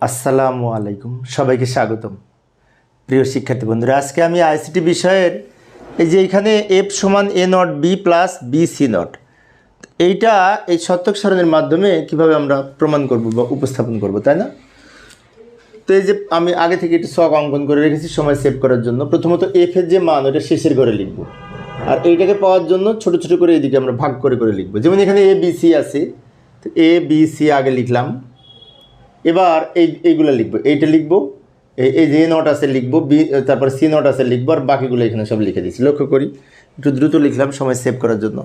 আসসালামু আলাইকুম, সবাইকে স্বাগতম। প্রিয় শিক্ষার্থী বন্ধুরা, আজকে আমি আইসিটি বিষয়ের এই যে এখানে এফ সমান A not B plus B C not, এইটা এই সত্যক সারণের মাধ্যমে কিভাবে আমরা প্রমাণ করব বা উপস্থাপন করব, তাই না? তো এই যে আমি আগে থেকে একটু ছক অঙ্কন করে রেখেছি সময় সেভ করার জন্য। প্রথমত এফ এর যে মান ওটা শেষের ঘরে লিখব, আর এইটাকে পাওয়ার জন্য ছোট ছোট করে এইদিকে আমরা ভাগ করে করে লিখব। যেমন এখানে এ বি সি আছে, তো এ বি সি আগে লিখলাম। এবার এইগুলো লিখবো, এইটা লিখবো, এই যে নট আছে লিখবো, বি তারপর সি নট আছে লিখবো, আর বাকিগুলো এখানে সব লিখে দিচ্ছি। লক্ষ্য করি, একটু দ্রুত লিখলাম সময় সেভ করার জন্য।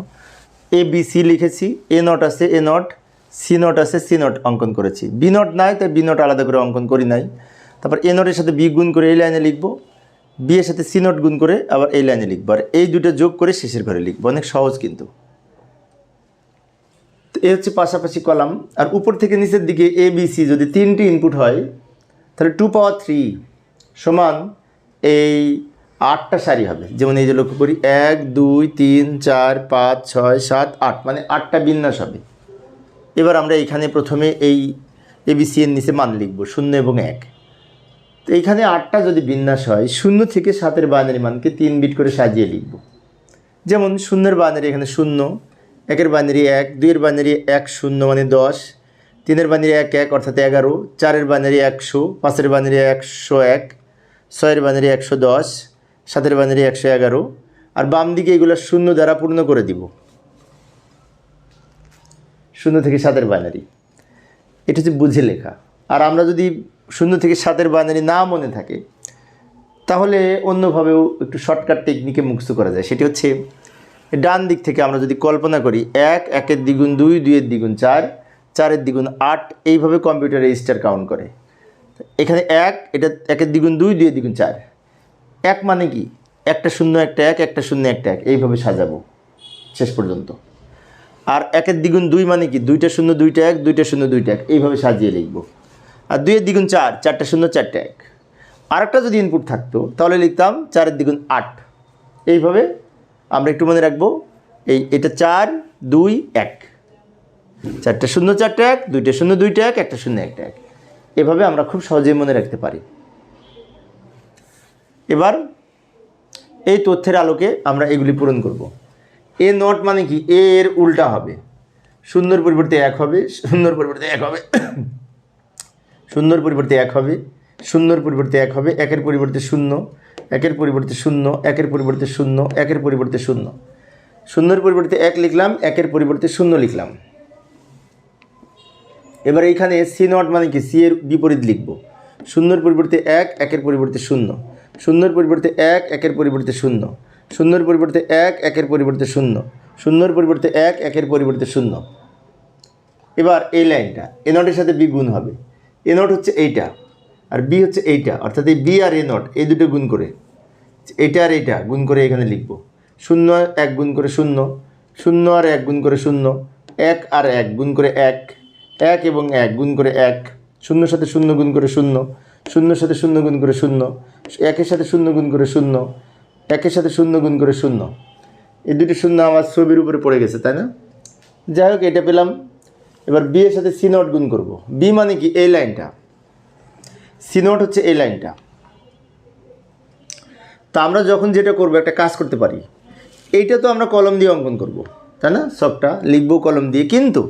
এ বি সি লিখেছি, এ নট আছে এ নট, সি নট আছে সি নট অঙ্কন করেছি। বি নট নাই, তাই বি নট আলাদা করে অঙ্কন করি নাই। তারপর এ নটের সাথে বি গুণ করে এই লাইনে লিখবো, বি এর সাথে সি নট গুণ করে আবার এই লাইনে লিখবো, আর এই দুটো যোগ করে শেষের ঘরে লিখবো। অনেক সহজ কিন্তু। এ হচ্ছে পাশাপাশি কলাম, আর উপর থেকে নিচের দিকে এ বি সি যদি তিনটি ইনপুট হয় তাহলে 2 পাওয়ার 3 সমান এই 8টা সারি হবে। যেমন এই যে লক্ষ্য করি, 1 2 3 4 5 6 7 8, মানে 8টা বিন্যাস হবে। এবার আমরা এখানে প্রথমে এই এ বি সি এর নিচে মান লিখব 0 এবং 1। তো এইখানে 8টা যদি বিন্যাস হয়, 0 থেকে 7-এর বাইনারি মানকে 3 বিট করে সাজিয়ে লিখব। যেমন 0-এর বাইনারি এখানে 0, 1-এর বাইনারি 1, 2-এর বাইনারি 1 0 মানে 10, 3-এর বাইনারি 1 1 অর্থাৎ 11, 4-এর বাইনারি 100, 5-এর বাইনারি 101, 6-এর বাইনারি 110, 7-এর বাইনারি 111, আর বাম দিকে এগুলো 0 দ্বারা পূর্ণ করে দিব। 0 থেকে 7-এর বাইনারি, এটা হচ্ছে বুঝে লেখা। আর আমরা যদি 0 থেকে 7-এর বাইনারি না মনে থাকে, তাহলে অন্যভাবেও একটু শর্টকাট টেকনিকে মুক্ত করা যায়। সেটি হচ্ছে ডান দিক থেকে আমরা যদি কল্পনা করি, 1 1-এর দ্বিগুণ 2, 2-এর দ্বিগুণ 4, 4-এর দ্বিগুণ 8, এইভাবে কম্পিউটার রেজিস্টার কাউন্ট করে। এখানে 1, এটা 1-এর দ্বিগুণ 2, 2-এর দ্বিগুণ 4। 1 মানে কি? একটা 0 একটা 1, একটা 0 একটা 1, এইভাবে সাজাবো শেষ পর্যন্ত। আর 1-এর দ্বিগুণ 2 মানে কি? 2টা 0 2টা 1, 2টা 0 2টা 1, এইভাবে সাজিয়ে লিখব। আর 2-এর দ্বিগুণ 4, 4টা 0 4টা 1। আরেকটা যদি ইনপুট থাকতো তাহলে লিখতাম 4-এর দ্বিগুণ 8। এইভাবে আমরা একটু মনে রাখবো, এটা 4 2 1, 4টা 0 4টা 1, 2টা 0 2টা 1, একটা 0 একটা 1। এভাবে আমরা খুব সহজেই মনে রাখতে পারি। এবার এই তথ্যের আলোকে আমরা এগুলি পূরণ করব। এ নট মানে কি? এ এর উল্টা হবে, 0-এর পরিবর্তে 1 হবে, 0-এর পরিবর্তে 1 হবে, 0-এর পরিবর্তে 1 হবে, 0-এর পরিবর্তে 1 হবে, 1-এর পরিবর্তে 0, 1-এর পরিবর্তে 0, 1-এর পরিবর্তে 0, 1-এর পরিবর্তে 0, 0-এর পরিবর্তে 1 লিখলাম, 1-এর পরিবর্তে 0 লিখলাম। এবার এইখানে সি নট মানে কি? সি এর বিপরীত লিখব, 0-এর পরিবর্তে 1, 1-এর পরিবর্তে 0, 0-এর পরিবর্তে 1, 1-এর পরিবর্তে 0, 0-এর পরিবর্তে 1, 1-এর পরিবর্তে 0, 0-এর পরিবর্তে 1, 1-এর পরিবর্তে 0। এবার এই লাইনটা এ নটের সাথে বি গুণ হবে। এ নট হচ্ছে এইটা, আর বি হচ্ছে এইটা, অর্থাৎ এই বি আর এ নট এই দুটো গুণ করে, এইটা আর এইটা গুণ করে এখানে লিখব। 0 আর 1 গুণ করে 0, 0 আর 1 গুণ করে 0, 1 আর 1 গুণ করে 1, 1 এবং 1 গুণ করে 1, 0-এর সাথে 0 গুণ করে 0, 0-এর সাথে 0 গুণ করে 0, 1-এর সাথে 0 গুণ করে 0, 1-এর সাথে 0 গুণ করে 0। এই দুটি 0 আমার ছবির উপরে পড়ে গেছে, তাই না? যাই হোক, এটা পেলাম। এবার বি এর সাথে সি নট গুণ করব। বি মানে কি? এই লাইনটা। সি নট হচ্ছে এই লাইনটা। তা আমরা যখন যেটা করব, একটা কাজ করতে পারি। এইটা তো আমরা কলম দিয়ে অঙ্কন করব, তাই না? সবটা লিখব কলম দিয়ে, কিন্তু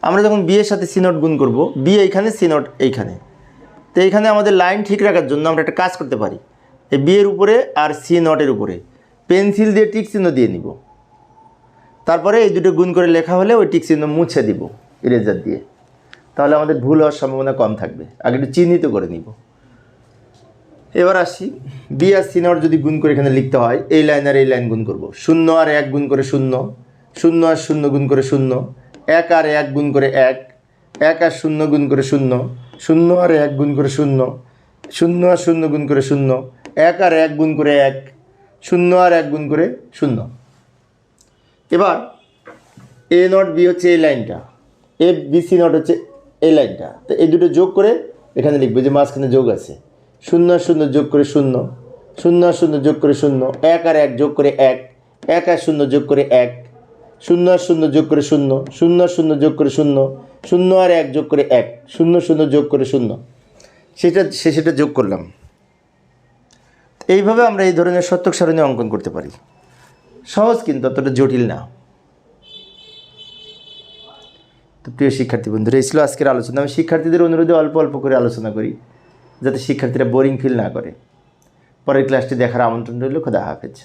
আমরা যখন বি এর সাথে সি নট গুণ করব, বি এইখানে সি নট এইখানে, তো এইখানে আমাদের লাইন ঠিক রাখার জন্য আমরা একটা কাজ করতে পারি। এই বি এর উপরে আর সি নটের উপরে পেন্সিল দিয়ে টিক চিহ্ন দিয়ে নিব। তারপরে এই দুটো গুণ করে লেখা হলে ওই টিক চিহ্ন মুছে দিব ইরেজার দিয়ে, তাহলে আমাদের ভুল হওয়ার সম্ভাবনা কম থাকবে। আগে একটু চিহ্নিত করে নিব। এবার আসি, বি আর সি নট যদি গুণ করে এখানে লিখতে হয়, এই লাইন আর এই লাইন গুণ করব। 0 আর 1 গুণ করে 0, 0 আর 0 গুণ করে 0, 1 আর 1 গুণ করে 1, 1 আর 0 গুণ করে 0, 0 আর 1 গুণ করে 0, 0 আর 0 গুণ করে 0, 1 আর 1 গুণ করে 1, 0 আর 1 গুণ করে 0। এবার এ নট বি হচ্ছে এই লাইনটা, এ বি সি নট হচ্ছে এই লাইনটা। তো এই দুটো যোগ করে এখানে লিখবে, যে মাঝখানে যোগ আছে, 0 আর 0 যোগ করে 0, 0 আর 0 যোগ করে 0, 1 আর 1 যোগ করে 1, 1 আর 0 যোগ করে 1, 0 আর 0 যোগ করে 0, 0 আর 0 যোগ করে 0, 0 আর 1 যোগ করে 1, 0 0 যোগ করে 0। সেটা যোগ করলাম। এইভাবে আমরা এই ধরনের সত্যক সারণী অঙ্কন করতে পারি। সহজ, কিন্তু অতটা জটিল না। তো প্রিয় শিক্ষার্থী বন্ধুরা, এই ছিল আজকের আলোচনা। আমি শিক্ষার্থীদের অনুরোধে অল্প অল্প করে আলোচনা করি, যাতে শিক্ষার্থীরা বোরিং ফিল না করে। পরের ক্লাসটি দেখার আমন্ত্রণ রইল। খোদা হাফেজ।